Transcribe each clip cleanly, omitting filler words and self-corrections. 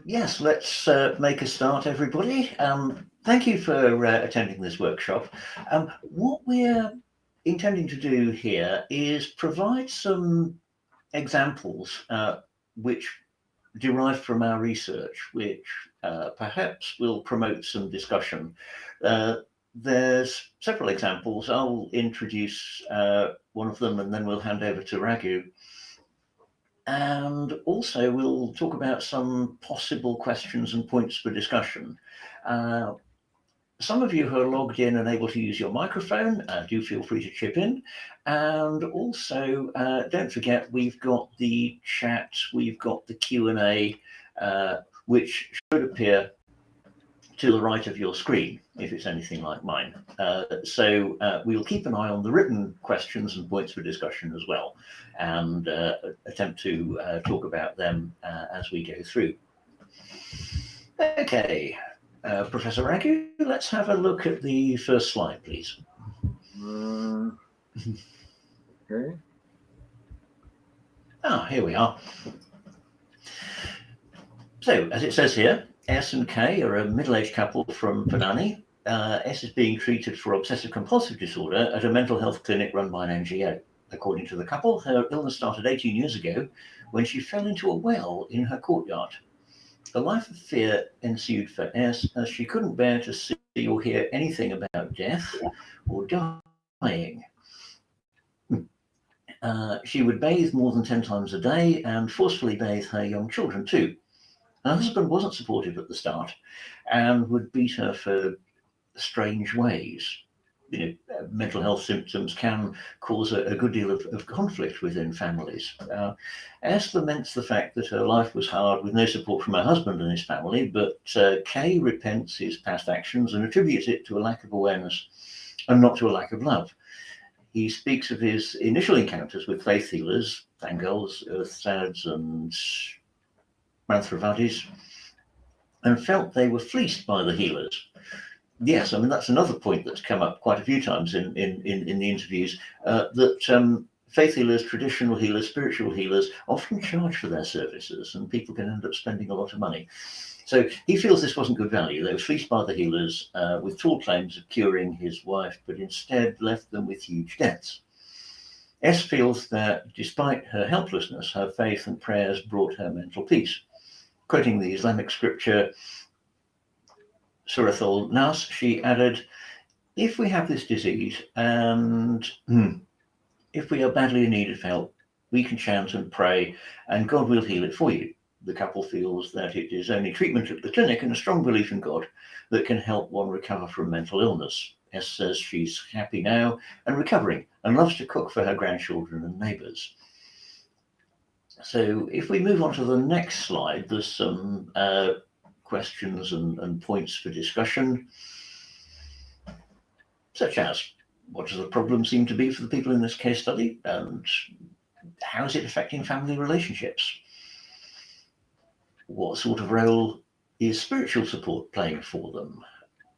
Yes, let's make a start, everybody. Thank you for attending this workshop. What we're intending to do here is provide some examples which derive from our research, which perhaps will promote some discussion. There's several examples. I'll introduce one of them and then we'll hand over to Raghu. And also we'll talk about some possible questions and points for discussion. Some of you who are logged in and able to use your microphone, do feel free to chip in. And also, don't forget, we've got the chat, we've got the Q&A, which should appear to the right of your screen, if it's anything like mine. So we'll keep an eye on the written questions and points for discussion as well, and attempt to talk about them as we go through. Okay, Professor Raghu, let's have a look at the first slide, please. Okay. Here we are. So, as it says here, S and K are a middle-aged couple from Padani. S is being treated for obsessive-compulsive disorder at a mental health clinic run by an NGO. According to the couple, her illness started 18 years ago when she fell into a well in her courtyard. A life of fear ensued for S as she couldn't bear to see or hear anything about death or dying. She would bathe more than 10 times a day and forcefully bathe her young children too. Her husband wasn't supportive at the start and would beat her for strange ways. Mental health symptoms can cause a good deal of conflict within families. S laments the fact that her life was hard with no support from her husband and his family, but K repents his past actions and attributes it to a lack of awareness and not to a lack of love. He speaks of his initial encounters with faith healers, Thangals, Earthsads, and Mantravadis, and felt they were fleeced by the healers. Yes, I mean, that's another point that's come up quite a few times in the interviews, that faith healers, traditional healers, spiritual healers often charge for their services, and people can end up spending a lot of money. So he feels this wasn't good value. They were fleeced by the healers with tall claims of curing his wife, but instead left them with huge debts. S feels that despite her helplessness, her faith and prayers brought her mental peace. Quoting the Islamic scripture, Surat al-Nas, she added, "If we have this disease and if we are badly in need of help, we can chant and pray and God will heal it for you." The couple feels that it is only treatment at the clinic and a strong belief in God that can help one recover from mental illness. S says she's happy now and recovering and loves to cook for her grandchildren and neighbours. So if we move on to the next slide, there's some questions and points for discussion, such as, what does the problem seem to be for the people in this case study, and how is it affecting family relationships? What sort of role is spiritual support playing for them?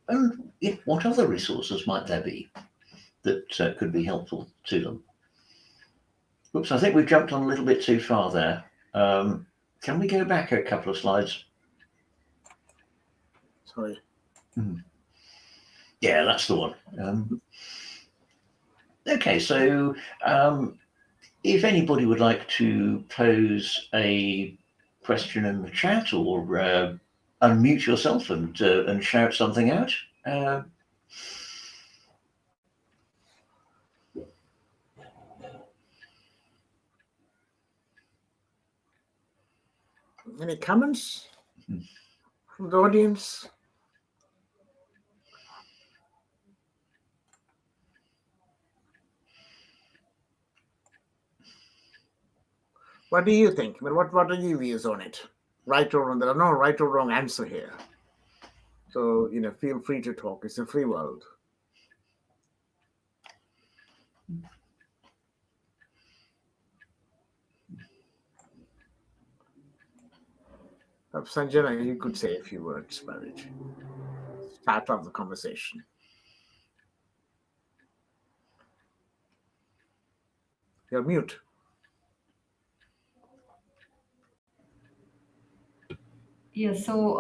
And what other resources might there be that could be helpful to them? Oops, I think we've jumped on a little bit too far there. Can we go back a couple of slides? Sorry. Yeah, that's the one. Okay, so if anybody would like to pose a question in the chat or unmute yourself and shout something out. Any comments from the audience? What do you think? I mean, what are your views on it? Right or wrong? There are no right or wrong answer here. So, feel free to talk. It's a free world. Sanjana, you could say a few words about it. Start off the conversation. You're mute. Yes, so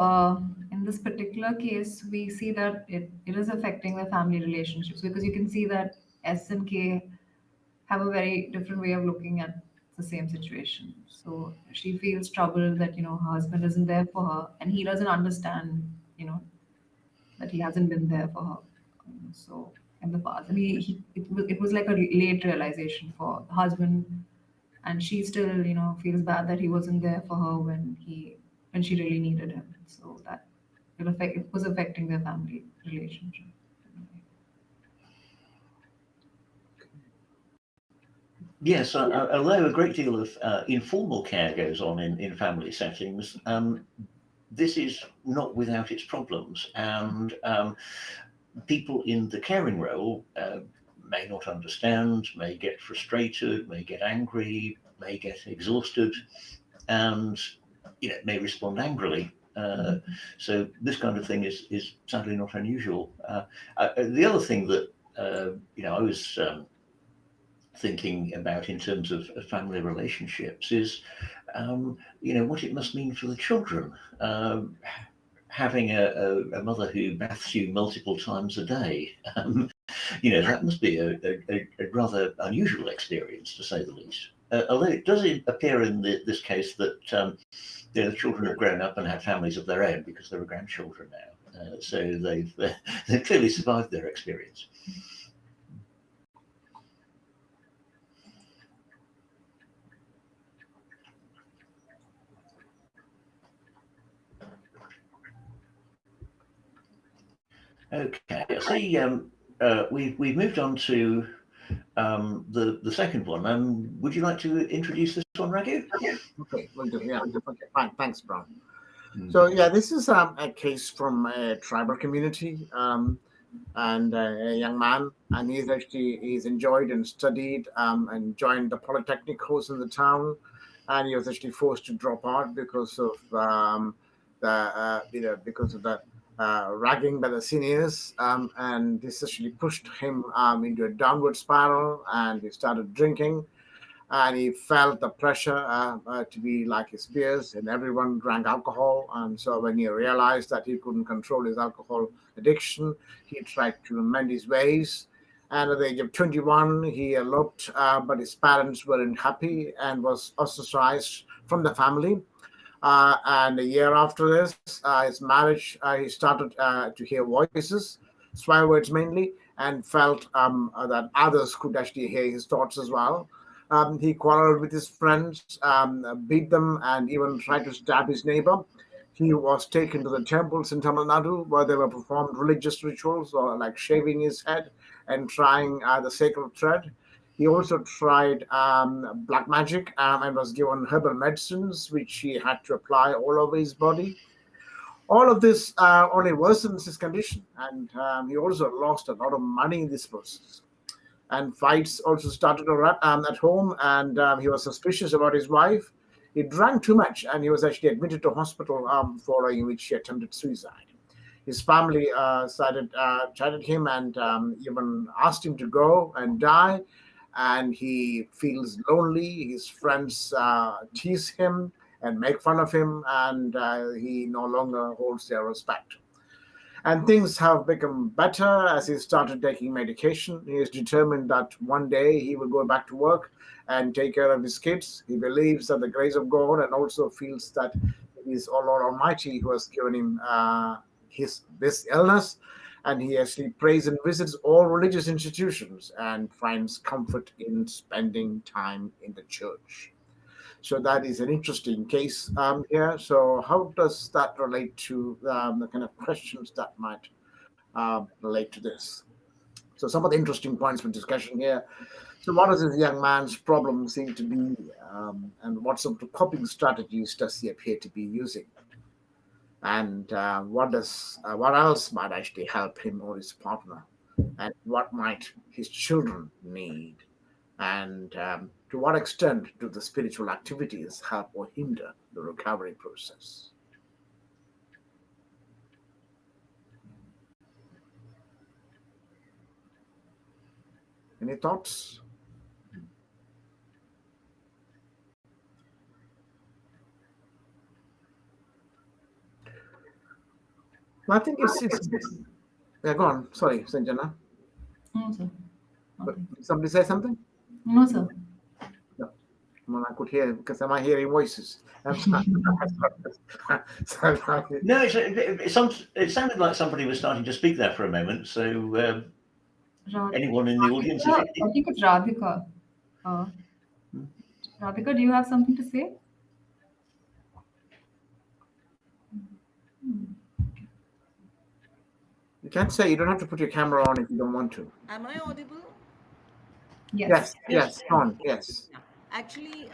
in this particular case, we see that it is affecting the family relationships because you can see that S and K have a very different way of looking at the same situation. So she feels troubled that, her husband isn't there for her and he doesn't understand, that he hasn't been there for her. So in the past, and it was like a late realization for the husband, and she still, feels bad that he wasn't there for her when she really needed him. So that it was affecting their family relationship. Yes, although a great deal of informal care goes on in family settings, this is not without its problems. And people in the caring role may not understand, may get frustrated, may get angry, may get exhausted, and may respond angrily. So this kind of thing is sadly not unusual. The other thing that I was thinking about in terms of family relationships is, what it must mean for the children. Having a mother who baths you multiple times a day, that must be a rather unusual experience, to say the least. Although it does appear in this case that the children have grown up and had families of their own because there are grandchildren now, so they've clearly survived their experience. Okay, I see. We've moved on to the second one. Would you like to introduce this one, Raghu? Okay, we'll do. Yeah, okay, fine. Thanks, Brown. Mm. So yeah, this is a case from a tribal community, and a young man, and he's enjoyed and studied, and joined the polytechnic course in the town, and he was actually forced to drop out because of the ragging by the seniors, and this actually pushed him into a downward spiral, and he started drinking, and he felt the pressure to be like his peers, and everyone drank alcohol. And so when he realized that he couldn't control his alcohol addiction, he tried to mend his ways. And at the age of 21, he eloped, but his parents weren't happy and was ostracized from the family. And a year after this, his marriage, he started to hear voices, swear words mainly, and felt that others could actually hear his thoughts as well. He quarreled with his friends, beat them, and even tried to stab his neighbor. He was taken to the temples in Tamil Nadu where they were performed religious rituals, or like shaving his head and trying the sacred thread. He also tried black magic, and was given herbal medicines, which he had to apply all over his body. All of this only worsens his condition, and he also lost a lot of money in this process. And fights also started at home, and he was suspicious about his wife. He drank too much, and he was actually admitted to hospital, following which he attempted suicide. His family chided him, and even asked him to go and die. And he feels lonely. His friends tease him and make fun of him, and he no longer holds their respect. And things have become better as he started taking medication. He is determined that one day he will go back to work and take care of his kids. He believes that the grace of God, and also feels that it is our Lord Almighty who has given him this illness. And he actually prays and visits all religious institutions and finds comfort in spending time in the church. So that is an interesting case here. So how does that relate to the kind of questions that might relate to this? So some of the interesting points for discussion here. So what does this young man's problem seem to be, and what sort of coping strategies does he appear to be using? And what else might actually help him or his partner? And what might his children need? And to what extent do the spiritual activities help or hinder the recovery process? Any thoughts? I think it's yeah, go on. Sorry, Sanjana. No, sir. But Nothing. did somebody say something? No, sir. No. Well, I could hear because am I hearing voices? I'm sorry. Sorry. No, it sounded like somebody was starting to speak there for a moment. So anyone in the audience, Radhika, I think it's Radhika. Uh, Radhika, do you have something to say? You can't say you don't have to put your camera on if you don't want to. Am I audible? Yes. Yes, on, yes. Yeah. Actually,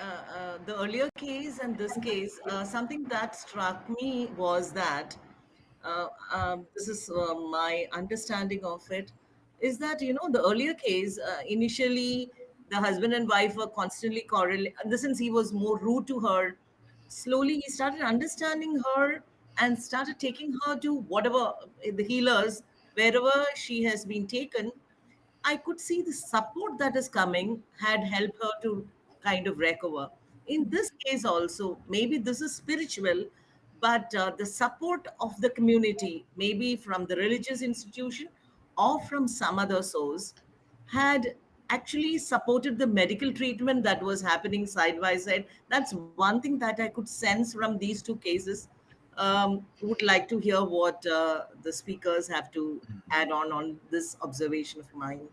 the earlier case and this case, something that struck me was that this is my understanding of it is that the earlier case initially the husband and wife were constantly correlating. In the sense he was more rude to her. Slowly he started understanding her and started taking her to whatever the healers wherever she has been taken. I could see the support that is coming had helped her to kind of recover. In this case, also, maybe this is spiritual, but the support of the community, maybe from the religious institution or from some other source, had actually supported the medical treatment that was happening side by side. That's one thing that I could sense from these two cases. Would like to hear what the speakers have to add on this observation of mine.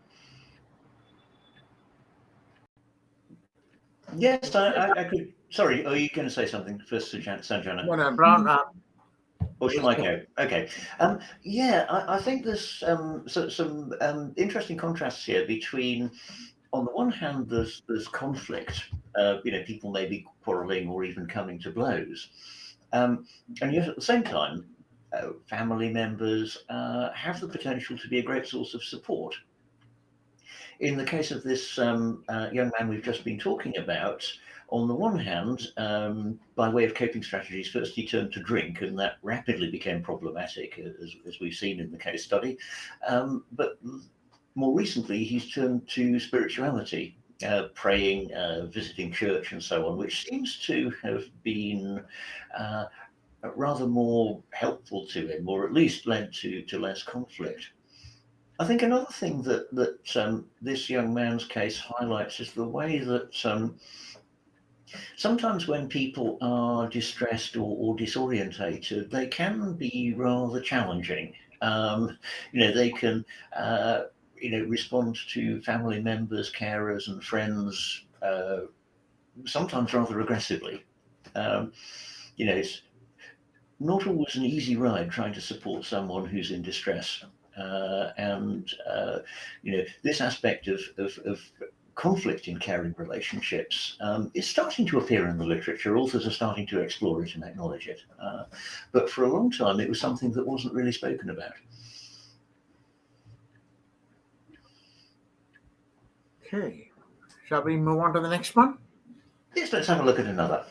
yes, I could. Sorry, are you going to say something first, Sanjana? No, Brown. Or shall I go? Okay. Yeah, I think there's some interesting contrasts here between, on the one hand, there's conflict. People may be quarrelling or even coming to blows, and yet at the same time, family members have the potential to be a great source of support. In the case of this young man we've just been talking about, on the one hand, by way of coping strategies, first he turned to drink, and that rapidly became problematic, as we've seen in the case study. But more recently, he's turned to spirituality, praying, visiting church, and so on, which seems to have been rather more helpful to him, or at least led to less conflict. I think another thing that this young man's case highlights is the way that sometimes when people are distressed or disorientated, they can be rather challenging. They can respond to family members, carers, and friends sometimes rather aggressively. It's not always an easy ride trying to support someone who's in distress. This aspect of conflict in caring relationships is starting to appear in the literature. Authors are starting to explore it and acknowledge it. But for a long time, it was something that wasn't really spoken about. Okay. Shall we move on to the next one? Yes, let's have a look at another.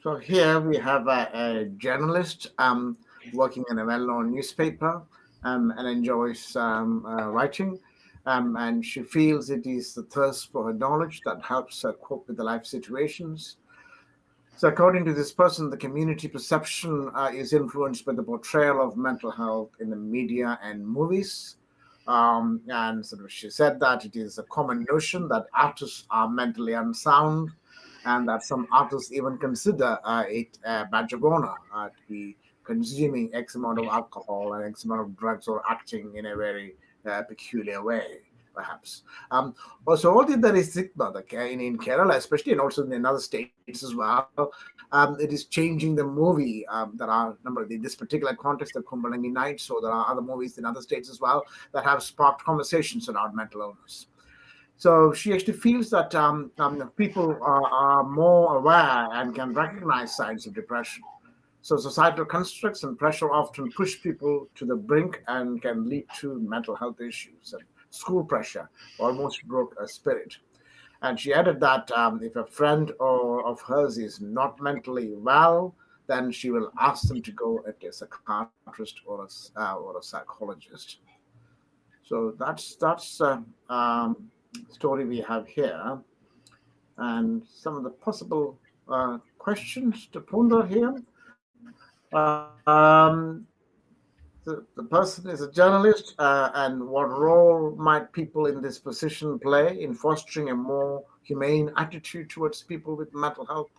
So here we have a journalist working in a well-known newspaper and enjoys writing. And she feels it is the thirst for her knowledge that helps her cope with the life situations. So according to this person, the community perception is influenced by the portrayal of mental health in the media and movies. And sort of she said that it is a common notion that artists are mentally unsound, and that some artists even consider it a badge of honor to be consuming X amount of alcohol and X amount of drugs or acting in a very peculiar way, perhaps. Also, all there is stigma in Kerala, especially, and also in other states as well. It is changing the movie. There are in this particular context, the Kumbalangi Nights, so there are other movies in other states as well that have sparked conversations around mental illness. So she actually feels that people are more aware and can recognize signs of depression. So societal constructs and pressure often push people to the brink and can lead to mental health issues. And school pressure almost broke her spirit. And she added that if a friend of hers is not mentally well, then she will ask them to go at a psychiatrist or a psychologist. So that's story we have here. and some of the possible questions to ponder here. Um, the person is a journalist, and what role might people in this position play in fostering a more humane attitude towards people with mental health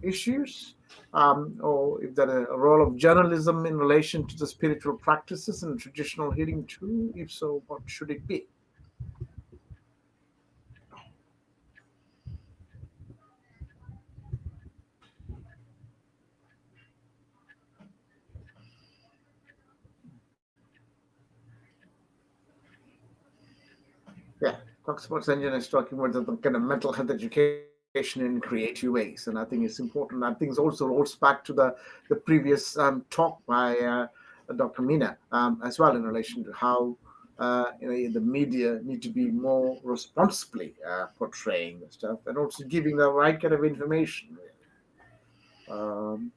issues? Or if there is a role of journalism in relation to the spiritual practices and traditional healing too? If so, what should it be? Yeah, talks about Sanjana is talking about the kind of mental health education in creative ways, and I think it's important. I think it also rolls back to the previous talk by Dr. Meena as well in relation to how the media need to be more responsibly portraying the stuff and also giving the right kind of information. Um,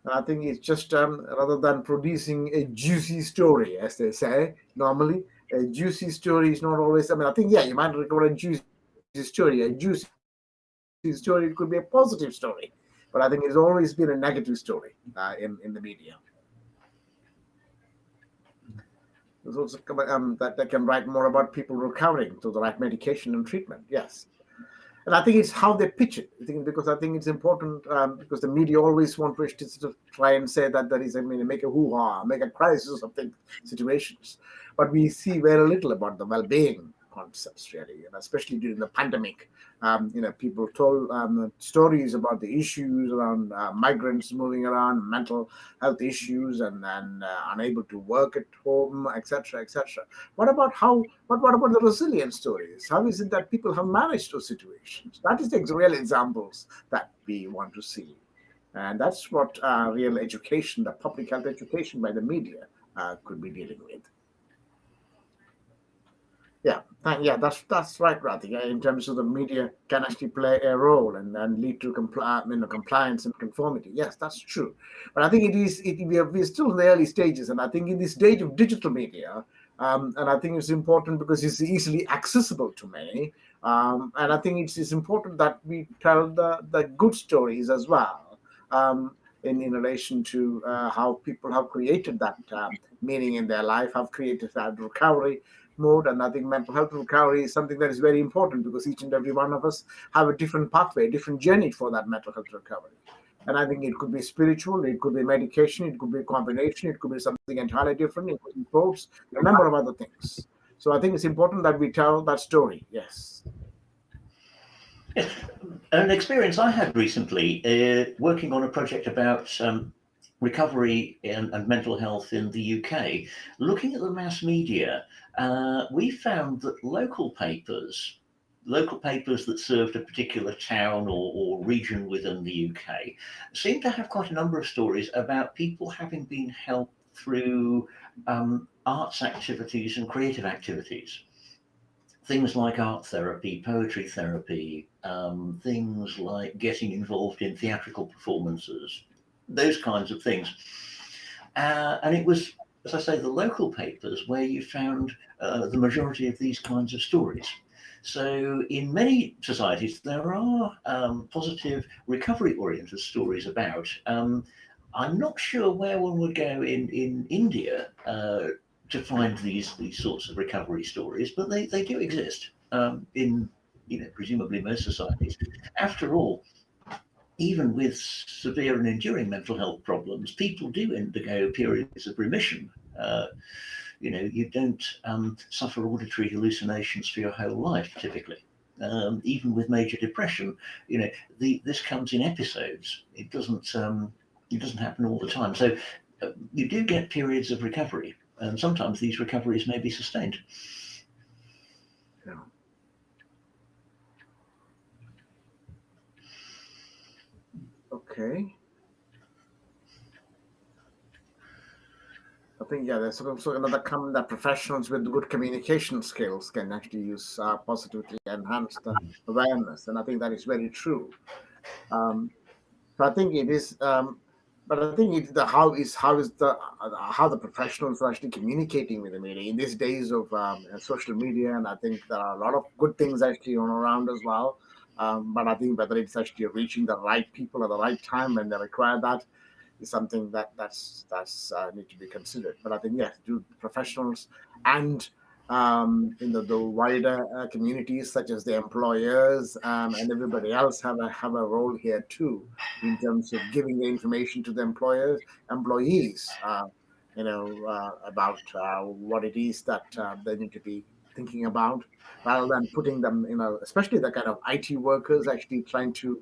and I think it's just rather than producing a juicy story, as they say normally, a juicy story is not always. I mean, I think yeah, you might record a juicy story. A juicy story it could be a positive story, but I think it's always been a negative story in the media. There's also that they can write more about people recovering through the right medication and treatment. Yes. And I think it's how they pitch it. Because I think it's important because the media always want to sort of try and say that there is, make a hoo-ha, make a crisis of the situations. But we see very little about the well-being concepts really, and especially during the pandemic. People told stories about the issues around migrants moving around, mental health issues, and unable to work at home, etc., etc. What about the resilient stories? How is it that people have managed those situations? That is the real examples that we want to see, and that's what real education, the public health education by the media, could be dealing with. Yeah, that's right, Radhika. In terms of the media can actually play a role and lead to compliance and conformity. Yes, that's true. But I think we're still in the early stages, and I think in this stage of digital media, and I think it's important because it's easily accessible to many. And I think it's important that we tell the good stories as well. In relation to how people have created that meaning in their life, have created that recovery mode. And I think mental health recovery is something that is very important because each and every one of us have a different pathway, a different journey for that mental health recovery. And I think it could be spiritual, it could be medication, it could be a combination, it could be something entirely different, it could be sports, a number of other things. So I think it's important that we tell that story. Yes. Yes. An experience I had recently working on a project about recovery and mental health in the UK, looking at the mass media, we found that local papers that served a particular town or region within the UK seemed to have quite a number of stories about people having been helped through arts activities and creative activities. Things like art therapy, poetry therapy, things like getting involved in theatrical performances, those kinds of things. And it was, as I say, the local papers where you found the majority of these kinds of stories. So in many societies, there are positive recovery-oriented stories about. I'm not sure where one would go in India to find these sorts of recovery stories, but they do exist in presumably most societies. After all, even with severe and enduring mental health problems, people do undergo periods of remission. You don't suffer auditory hallucinations for your whole life, typically. Even with major depression, this comes in episodes. It doesn't happen all the time. So you do get periods of recovery, and sometimes these recoveries may be sustained. Yeah. Okay. I think, there's also another comment that professionals with good communication skills can actually use positively enhance the awareness. And I think that is very true. So I think it is, but I think it's how the professionals are actually communicating with the media in these days of social media. And I think there are a lot of good things actually on around as well. But I think whether it's actually reaching the right people at the right time when they require that is something that's need to be considered. But I think yes, do professionals and in the wider communities such as the employers and everybody else have a role here too in terms of giving the information to the employees about what it is that they need to be thinking about, rather than putting them especially the kind of IT workers actually trying to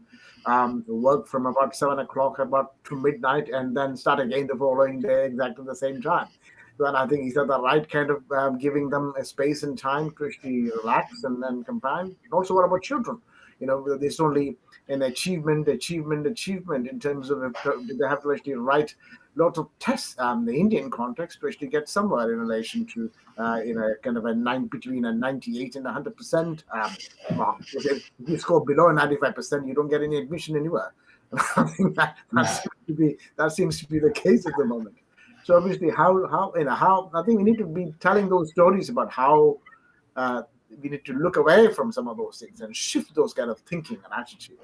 work from about 7 o'clock about to midnight and then start again the following day exactly the same time. So, and I think is that the right kind of giving them a space and time to actually relax and then combine. And also, what about children? There's only an achievement in terms of they have to actually write lots of tests the Indian context to actually get somewhere in relation to kind of between a 98 and 100%. Well, if you score below 95%, you don't get any admission anywhere. And I think that seems to be the case at the moment. So obviously, how I think we need to be telling those stories about how we need to look away from some of those things and shift those kind of thinking and attitude.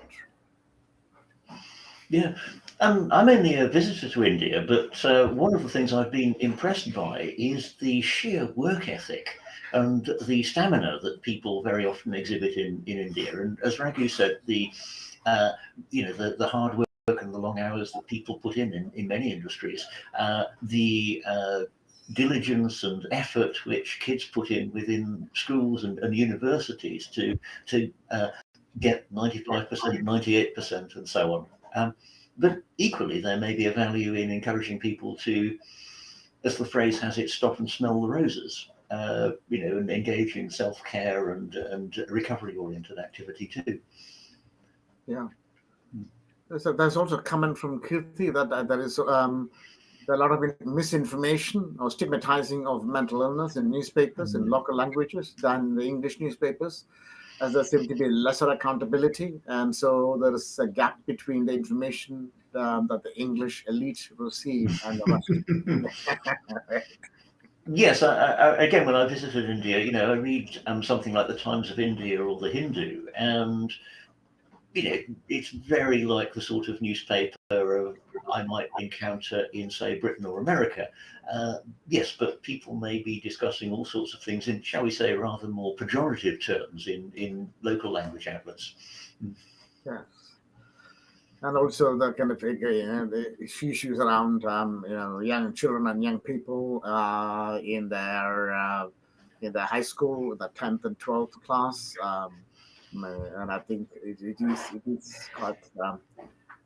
Yeah, I'm only a visitor to India, but one of the things I've been impressed by is the sheer work ethic and the stamina that people very often exhibit in India. And as Raghu said, the hard work and the long hours that people put in many industries, the diligence and effort which kids put in within schools and universities to get 95%, 98%, and so on. But equally, there may be a value in encouraging people to, as the phrase has it, stop and smell the roses. And engage in self-care and recovery-oriented activity too. Yeah. There's also a comment from Kirti that there is a lot of misinformation or stigmatizing of mental illness in newspapers in local languages than the English newspapers, as there seems to be lesser accountability. And so there is a gap between the information that the English elite receive and the rest. Yes, again, when I visited India, I read something like the Times of India or the Hindu, and it's very like the sort of newspaper I might encounter in, say, Britain or America. Yes, but people may be discussing all sorts of things in, shall we say, rather more pejorative terms in local language outlets. Yes. And also the kind of the issues around young children and young people in their high school, the 10th and 12th class, and I think it is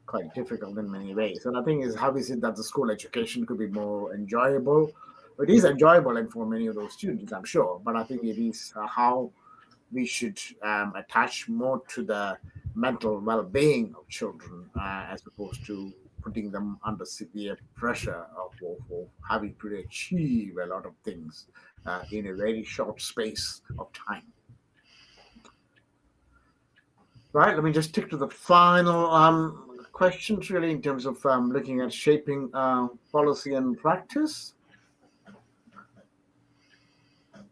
quite difficult in many ways. And I think is how is it that the school education could be more enjoyable? It is enjoyable and for many of those students, I'm sure, but I think it is how we should attach more to the mental well-being of children as opposed to putting them under severe pressure of having to achieve a lot of things in a very short space of time. Right, let me just stick to the final questions really in terms of looking at shaping policy and practice.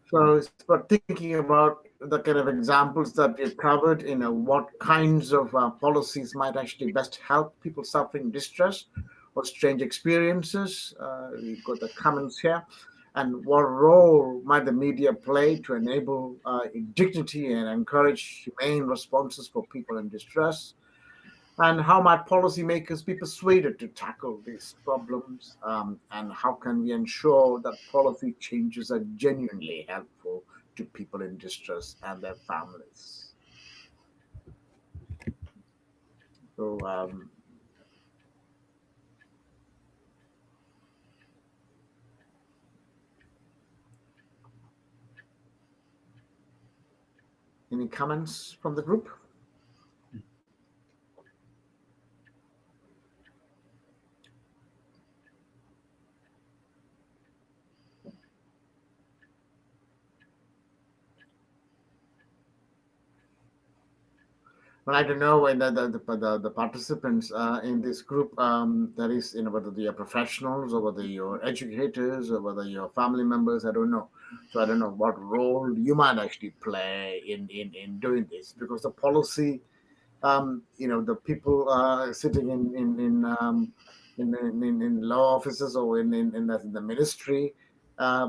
So it's about thinking about the kind of examples that we've covered, what kinds of policies might actually best help people suffering distress or strange experiences. We've got the comments here. And what role might the media play to enable dignity and encourage humane responses for people in distress? And how might policymakers be persuaded to tackle these problems? And how can we ensure that policy changes are genuinely helpful to people in distress and their families? So, any comments from the group? Well, I don't know when the participants in this group, that is, whether they are professionals or whether you're educators or whether you're family members, I don't know. So I don't know what role you might actually play in doing this, because the policy the people sitting in law offices or in the ministry,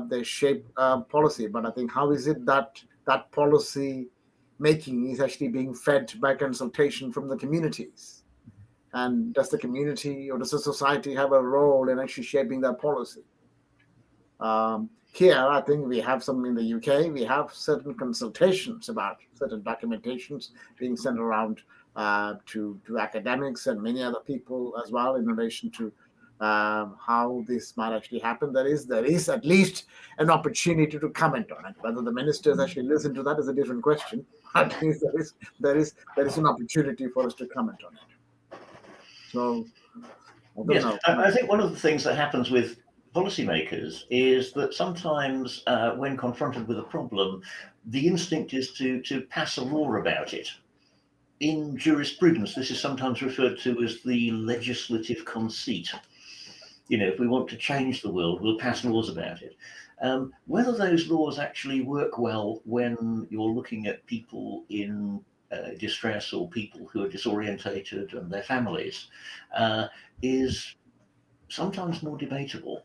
they shape policy. But I think how is it that that policy making is actually being fed by consultation from the communities? And does the community or does the society have a role in actually shaping that policy? Here, I think we have some in the UK. We have certain consultations about certain documentations being sent around to academics and many other people as well in relation to how this might actually happen. There is at least an opportunity to comment on it. Whether the ministers actually listen to that is a different question. At least there is an opportunity for us to comment on it. So I don't know. I think one of the things that happens with policymakers is that sometimes when confronted with a problem, the instinct is to pass a law about it. In jurisprudence, this is sometimes referred to as the legislative conceit. If we want to change the world, we'll pass laws about it. Whether those laws actually work well when you're looking at people in distress or people who are disorientated and their families is sometimes more debatable.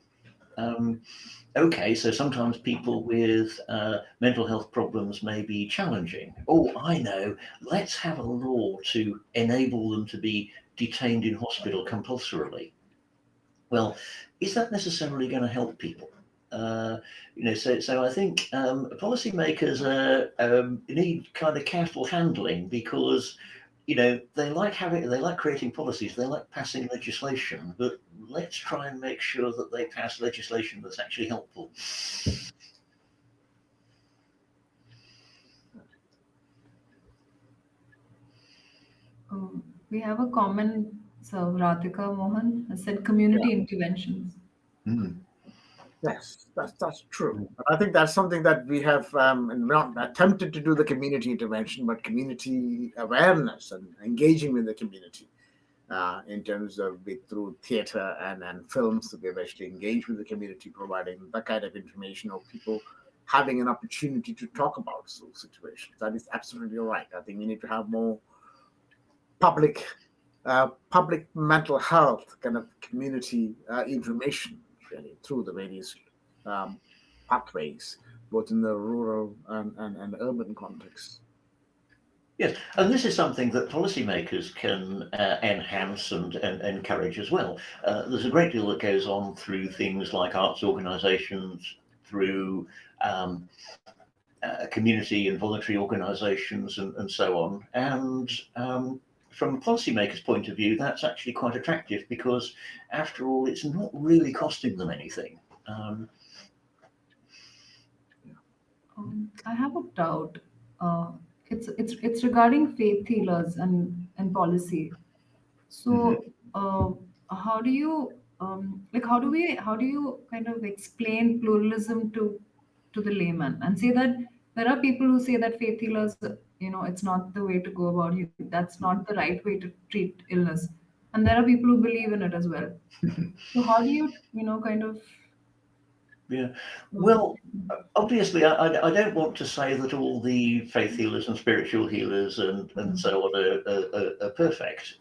Okay, so sometimes people with mental health problems may be challenging. Oh, I know, let's have a law to enable them to be detained in hospital compulsorily. Well, is that necessarily going to help people? So I think policymakers need kind of careful handling because they like creating policies, they like passing legislation, but let's try and make sure that they pass legislation that's actually helpful. We have a comment. So Radhika Mohan has said community interventions. Yes, that's true. I think that's something that we have not attempted to do the community intervention, but community awareness and engaging with the community in terms of through theatre and films. We've actually engaged with the community, providing that kind of information or people having an opportunity to talk about those situations. That is absolutely right. I think we need to have more public mental health kind of community information really through the various pathways, both in the rural and urban context. Yes, and this is something that policymakers can enhance and encourage as well. There's a great deal that goes on through things like arts organisations, through community and voluntary organisations and so on. And from a policymaker's point of view, that's actually quite attractive because, after all, it's not really costing them anything. I have a doubt. It's regarding faith healers and policy. So, how do you how do you kind of explain pluralism to the layman and say that there are people who say that faith healers, it's not the way to go about it. That's not the right way to treat illness, and there are people who believe in it as well. So, how do you kind of Yeah. Well, obviously, I don't want to say that all the faith healers and spiritual healers and so on are perfect.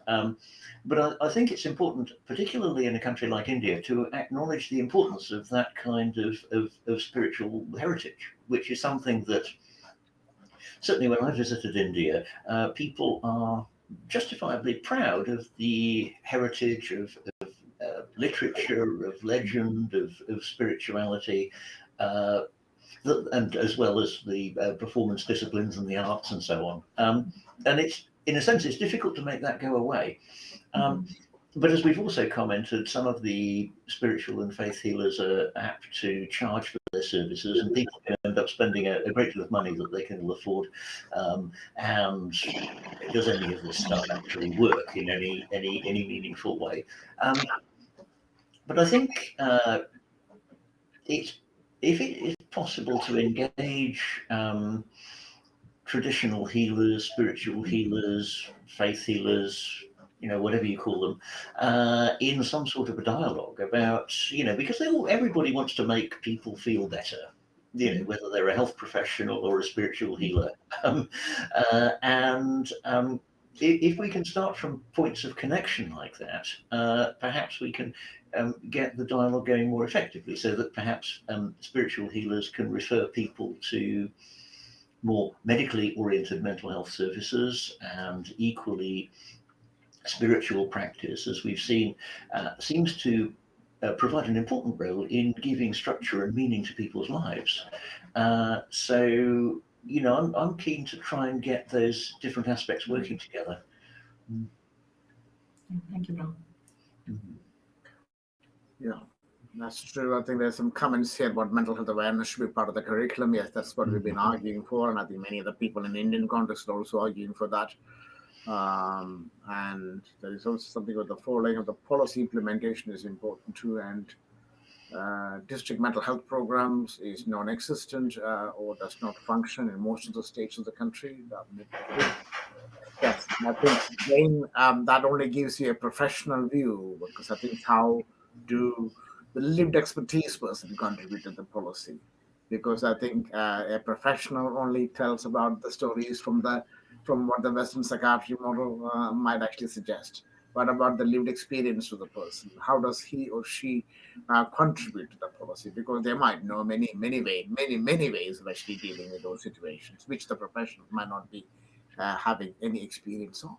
But I think it's important, particularly in a country like India, to acknowledge the importance of that kind of spiritual heritage, which is something that certainly when I visited India, people are justifiably proud of the heritage of literature, of legend, of spirituality, and as well as the performance disciplines and the arts and so on. And it's, in a sense, it's difficult to make that go away. But as we've also commented, some of the spiritual and faith healers are apt to charge for their services, and people can end up spending a great deal of money that they can ill afford. And does any of this stuff actually work in any meaningful way? But I think if it is possible to engage traditional healers, spiritual healers, faith healers, whatever you call them, in some sort of a dialogue about, because everybody wants to make people feel better, whether they're a health professional or a spiritual healer. And if we can start from points of connection like that, perhaps we can get the dialogue going more effectively, so that perhaps spiritual healers can refer people to more medically oriented mental health services, and equally spiritual practice, as we've seen, seems to provide an important role in giving structure and meaning to people's lives. So, I'm keen to try and get those different aspects working together. Thank you, Brown. Yeah, that's true. I think there's some comments here about mental health awareness should be part of the curriculum. Yes, that's what we've been arguing for, and I think many of the people in the Indian context are also arguing for that. And there is also something about the following of the policy implementation is important too, and district mental health programs is non-existent or does not function in most of the states of the country. Yes, I think again, that only gives you a professional view, because I think how do the lived expertise person contribute to the policy? Because I think a professional only tells about the stories from what the Western psychiatry model might actually suggest. What about the lived experience of the person? How does he or she contribute to the policy? Because they might know many ways of actually dealing with those situations, which the professional might not be having any experience of.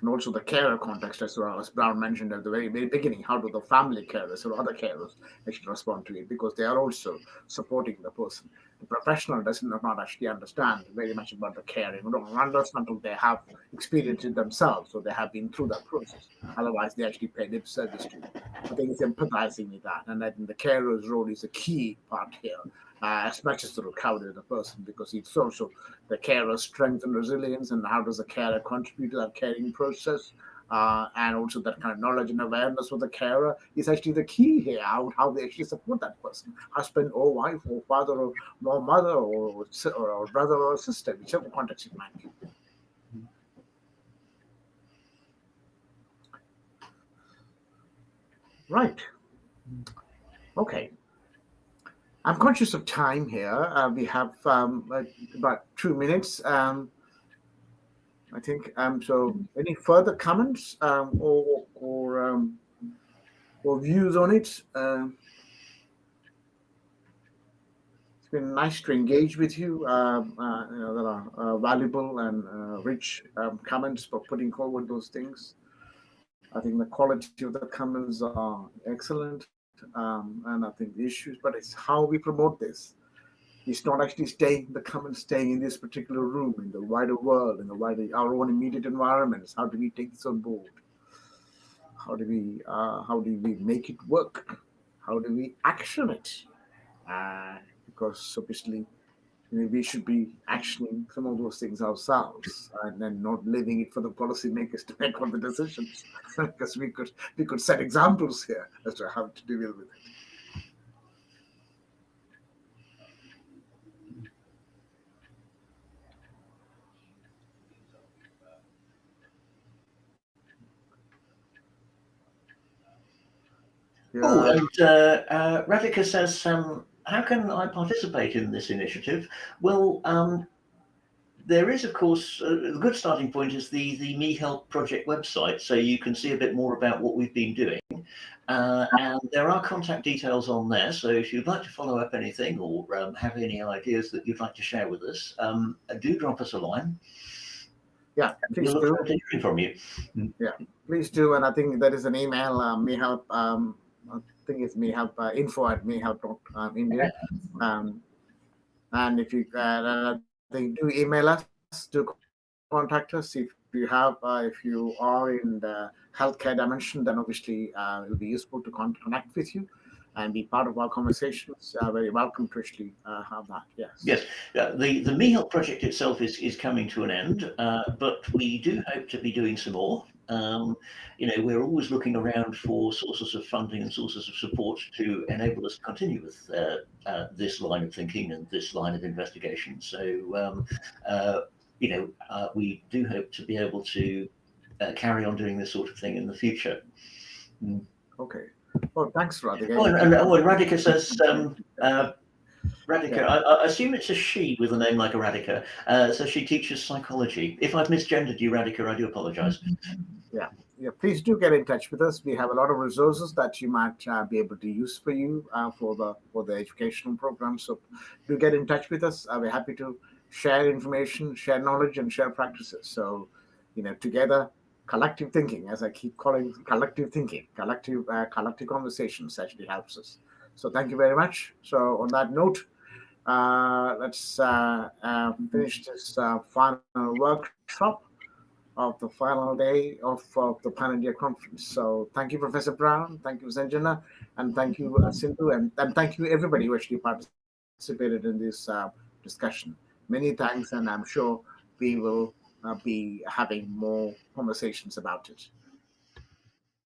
And also the carer context as well, as Brown mentioned at the very beginning. How do the family carers or other carers actually respond to it? Because they are also supporting the person. The professional does not actually understand very much about the caring, don't understand until they have experienced it themselves, so they have been through that process. Otherwise, they actually pay lip service to it. I think it's empathizing with that, and I think the carer's role is a key part here, as much as the recovery of the person, because it's also the carer's strength and resilience, and how does the carer contribute to that caring process, and also that kind of knowledge and awareness of the carer is actually the key here, how they actually support that person, husband or wife or father or mother or brother or sister, whichever context it might be. Right. Okay. I'm conscious of time here. We have about 2 minutes. I think. So, any further comments or views on it? It's been nice to engage with you. There are valuable and rich comments for putting forward those things. I think the quality of the comments are excellent, and I think the issues, but it's how we promote this. It's not actually staying in this particular room, in the wider world, in the wider our own immediate environments. How do we take this on board? How do we make it work? How do we action it? Because obviously, we should be actioning some of those things ourselves, and then not leaving it for the policymakers to make all the decisions. Because we could set examples here as to how to deal with it. Yeah. Oh, and Radhika says, how can I participate in this initiative? Well, there is, of course, a good starting point is the MeHeLP project website, so you can see a bit more about what we've been doing. And there are contact details on there, so if you'd like to follow up anything or have any ideas that you'd like to share with us, do drop us a line. Yeah, please we'll look forward to hearing from you. Yeah, please do. And I think there is an email, MeHeLP, I think it's MeHeLP, info@mehelp.india. And if you do email us, do contact us. If you are in the healthcare dimension, then obviously it will be useful to connect with you and be part of our conversations. Very welcome to actually have that. Yes. The MeHeLP project itself is coming to an end, but we do hope to be doing some more. We're always looking around for sources of funding and sources of support to enable us to continue with this line of thinking and this line of investigation. So, we do hope to be able to carry on doing this sort of thing in the future. Okay. Well, thanks, Radhika. And Radhika says, Radhika, Yeah. I assume it's a she with a name like Radhika, so she teaches psychology. If I've misgendered you, Radhika, I do apologise. Yeah, please do get in touch with us. We have a lot of resources that you might be able to use for you for the educational program. So do get in touch with us. We're happy to share information, share knowledge, and share practices. So, together, collective thinking, as I keep calling collective thinking, collective conversations actually helps us. So thank you very much. So on that note, let's finish this final workshop of the final day of the Pan-India conference. So thank you, Professor Brown. Thank you, Sanjana. And thank you, Sindhu. And thank you, everybody who actually participated in this discussion. Many thanks. And I'm sure we will be having more conversations about it.